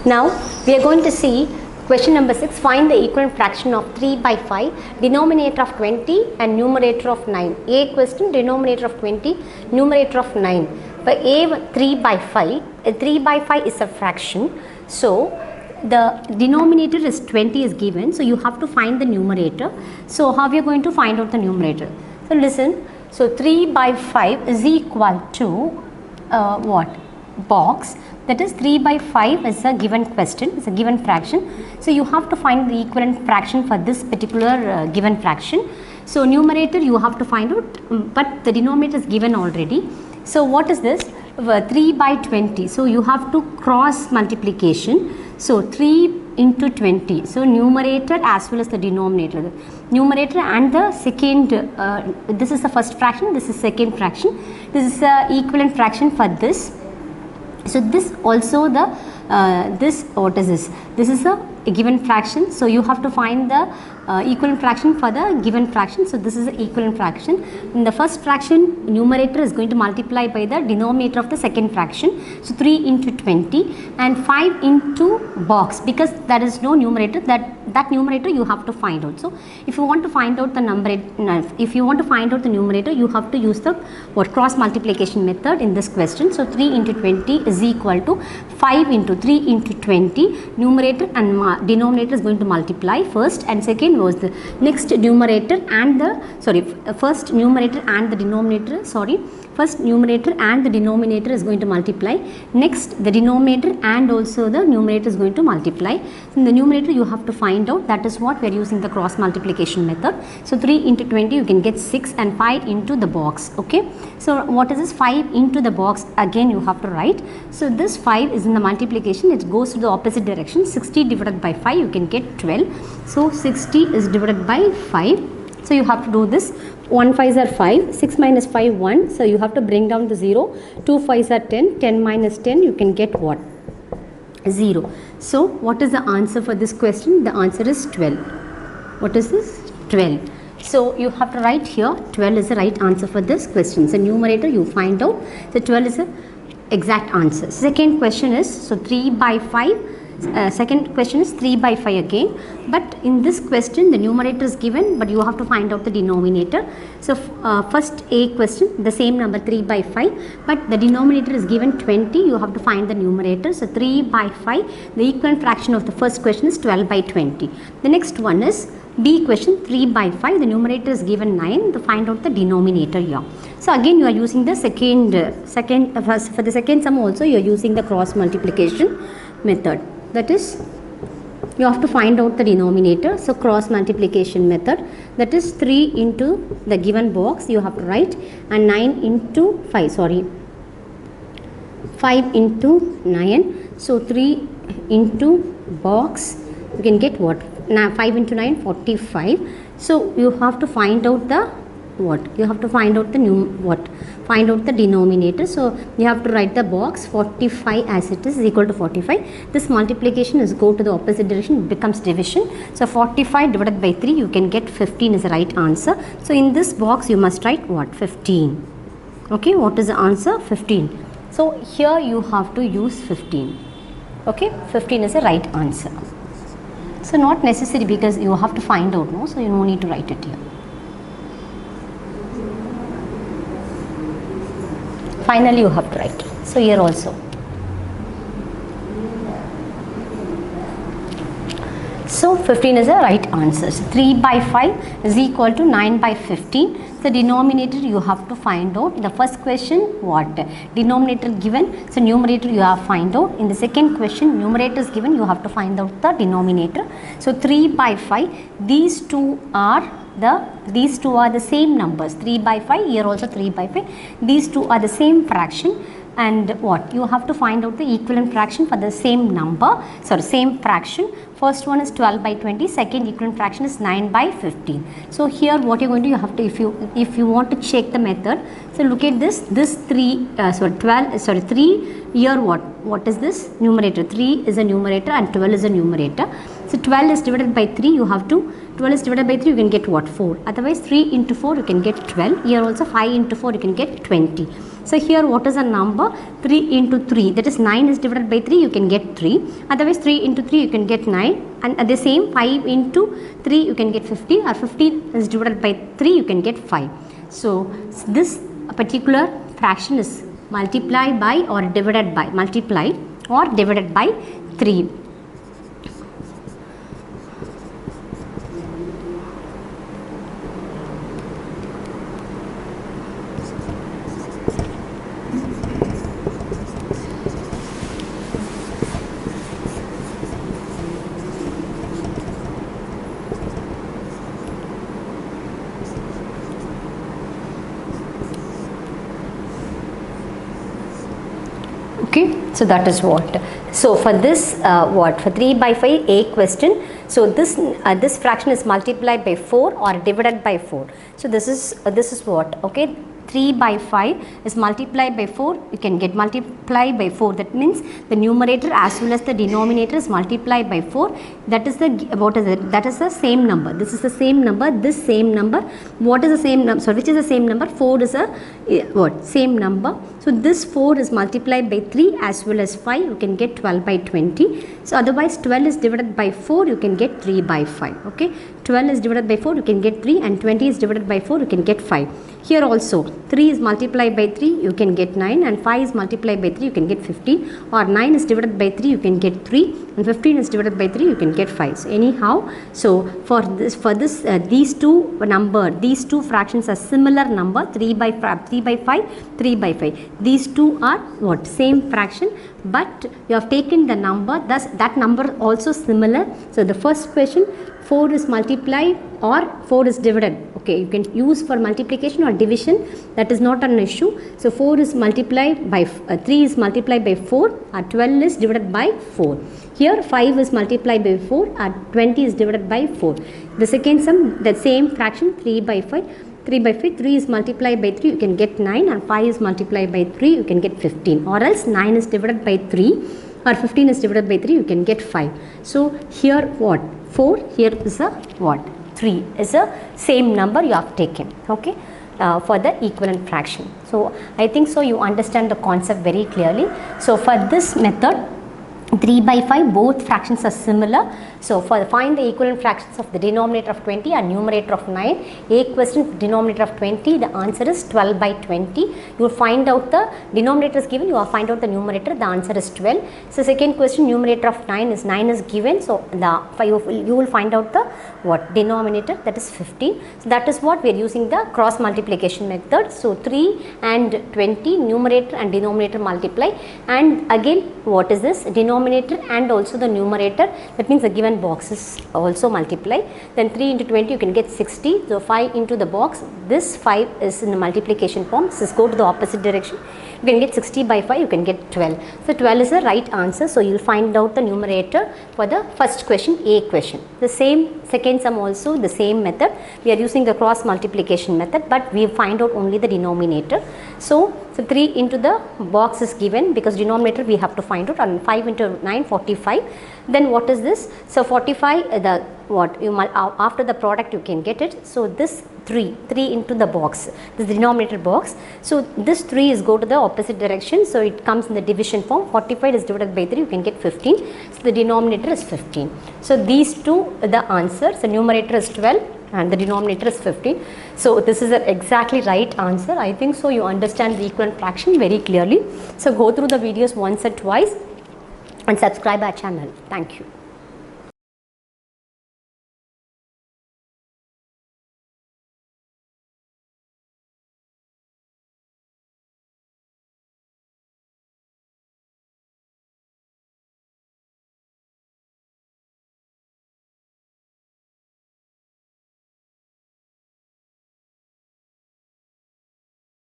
Now we are going to see question number 6. Find the equivalent fraction of 3 by 5, denominator of 20 and numerator of 9. A question, denominator of 20, numerator of 9. For A 3 by 5, 3 by 5 is a fraction. So the denominator is 20 is given. So you have to find the numerator. So how we are going to find out the numerator? So listen. So 3 by 5 is equal to what? Box. That is 3 by 5 is a given question, it's a given fraction. So you have to find the equivalent fraction for this particular given fraction. So numerator you have to find out, but the denominator is given already. So what is this? 3 by 20. So you have to cross multiplication. So 3 into 20. So numerator as well as the denominator. The numerator and the second, this is the first fraction, this is second fraction. This is the equivalent fraction for this. So this also the this, what is this? This is a given fraction. So you have to find the equivalent fraction for the given fraction. So this is the equivalent fraction. In the first fraction, numerator is going to multiply by the denominator of the second fraction. So 3 into 20 and 5 into box, because there is no numerator, that numerator you have to find out. So if you want to find out the numerator, you have to use the cross multiplication method in this question. So 3 into 20 is equal to 5 into 3 into 20. Numerator and denominator is going to multiply first, and second was the next numerator and the first numerator and the denominator, first numerator and the denominator is going to multiply. Next the denominator and also the numerator is going to multiply. In the numerator you have to find out, that is what we are using the cross multiplication method. So 3 into 20 you can get 6 and 5 into the box. Okay, so what is this? 5 into the box, again you have to write. So this 5 is in the multiplication, it goes to the opposite direction. 60 divided by 5 you can get 12. So 60 is divided by 5. So you have to do this. 1 5s are 5, 6 minus 5 1. So you have to bring down the 0. 2 5s are 10, 10 minus 10 you can get what? 0. So what is the answer for this question? The answer is 12. What is this? 12. So you have to write here 12 is the right answer for this question. So numerator you find out. So 12 is the exact answer. Second question is, so 3 by 5. Second question is 3 by 5 again, but in this question the numerator is given, but you have to find out the denominator. So first A question, the same number 3 by 5, but the denominator is given 20, you have to find the numerator. So 3 by 5, the equivalent fraction of the first question is 12 by 20. The next one is B question, 3 by 5, the numerator is given 9, to find out the denominator here. So again you are using the for the second sum also you are using the cross multiplication method. That is, you have to find out the denominator. So cross multiplication method, that is 3 into the given box you have to write, and 9 into 5 into 9. So 3 into box you can get what? Now 5 into 9 45. So you have to find out the what? You have to find out the find out the denominator. So you have to write the box 45 as it is equal to 45. This multiplication is go to the opposite direction, it becomes division. So 45 divided by 3 you can get 15 is the right answer. So in this box you must write what? 15. Okay, what is the answer? 15. So here you have to use 15. Okay, 15 is the right answer. So not necessary, because you have to find out, no? So you no need to write it here. Finally you have to write. So here also. So 15 is the right answer. So 3 by 5 is equal to 9 by 15. The denominator you have to find out. The first question what? Denominator given. So numerator you have to find out. In the second question numerator is given. You have to find out the denominator. So 3 by 5. These two are the same numbers. 3 by 5. Here also 3 by 5. These two are the same fraction. And what? You have to find out the equivalent fraction for the same number. Sorry, same fraction. First one is 12 by 20. Second equivalent fraction is 9 by 15. So here what you're going to do, you have to, if you want to check the method. So look at this. This 3 here what is this? Numerator. 3 is a numerator and 12 is a numerator. So 12 is divided by 3. You have to 12 is divided by 3, you can get what? 4. Otherwise 3 into 4 you can get 12. Here also 5 into 4 you can get 20. So here what is a number? 3 into 3, that is 9 is divided by 3, you can get 3. Otherwise 3 into 3 you can get 9, and at the same 5 into 3 you can get 15, or 15 is divided by 3 you can get 5. So this particular fraction is multiplied by or divided by, multiplied or divided by 3. Okay, so that is what. So for this for 3 by 5 a question, so this fraction is multiplied by 4 or divided by 4. So this is what, okay, 3 by 5 is multiplied by 4, you can get multiplied by 4. That means the numerator as well as the denominator is multiplied by 4. That is the, what is it? That is the same number. This is the same number, this same number. What is the same number? So which is the same number? 4 is a what? Same number. So this 4 is multiplied by 3 as well as 5, you can get 12 by 20. So otherwise 12 is divided by 4, you can get 3 by 5. Okay, 12 is divided by 4, you can get 3, and 20 is divided by 4, you can get 5. Here also 3 is multiplied by 3, you can get 9, and 5 is multiplied by 3, you can get 15, or 9 is divided by 3, you can get 3, and 15 is divided by 3, you can get 5. So anyhow, so for this these two fractions are similar number, 3 by 5, 3 by 5. These two are what? Same fraction, but you have taken the number, thus that number also similar. So the first question, 4 is multiplied or 4 is divided. Okay, you can use for multiplication or division, that is not an issue. So 4 is multiplied by 3 is multiplied by 4, or 12 is divided by 4. Here 5 is multiplied by 4, or 20 is divided by 4. The second sum, the same fraction, 3 by 5. 3 by 5, 3 is multiplied by 3, you can get 9, and 5 is multiplied by 3, you can get 15. Or else 9 is divided by 3, or 15 is divided by 3, you can get 5. So here what? 4, here is a what? 3 is a same number you have taken, okay, for the equivalent fraction. So I think so you understand the concept very clearly. So for this method, 3 by 5, both fractions are similar. So for find the equivalent fractions of the denominator of 20 and numerator of 9. A question, denominator of 20, the answer is 12 by 20. You will find out the denominator is given, you will find out the numerator, the answer is 12. So second question, numerator of 9 is given, so you will find out the what? Denominator, that is 15. So that is what we are using the cross multiplication method. So 3 and 20, numerator and denominator multiply, and again what is this? Denominator and also the numerator, that means the given boxes also multiply. Then 3 into 20 you can get 60. So 5 into the box, this 5 is in the multiplication form, so go to the opposite direction, you can get 60 by 5, you can get 12. So 12 is the right answer. So you will find out the numerator for the first question, A question. The same second sum also the same method, we are using the cross multiplication method, but we find out only the denominator. So 3 into the box is given, because denominator we have to find out, and 5 into 9, 45. Then what is this? So 45, the what you after the product you can get it. So this 3 into the box, this denominator box. So this 3 is go to the opposite direction, so it comes in the division form. 45 is divided by 3, you can get 15. So the denominator is 15. So these two the answers. The numerator is 12 and the denominator is 15. So this is the exactly right answer. I think so you understand the equivalent fraction very clearly. So go through the videos once or twice and subscribe our channel. Thank you.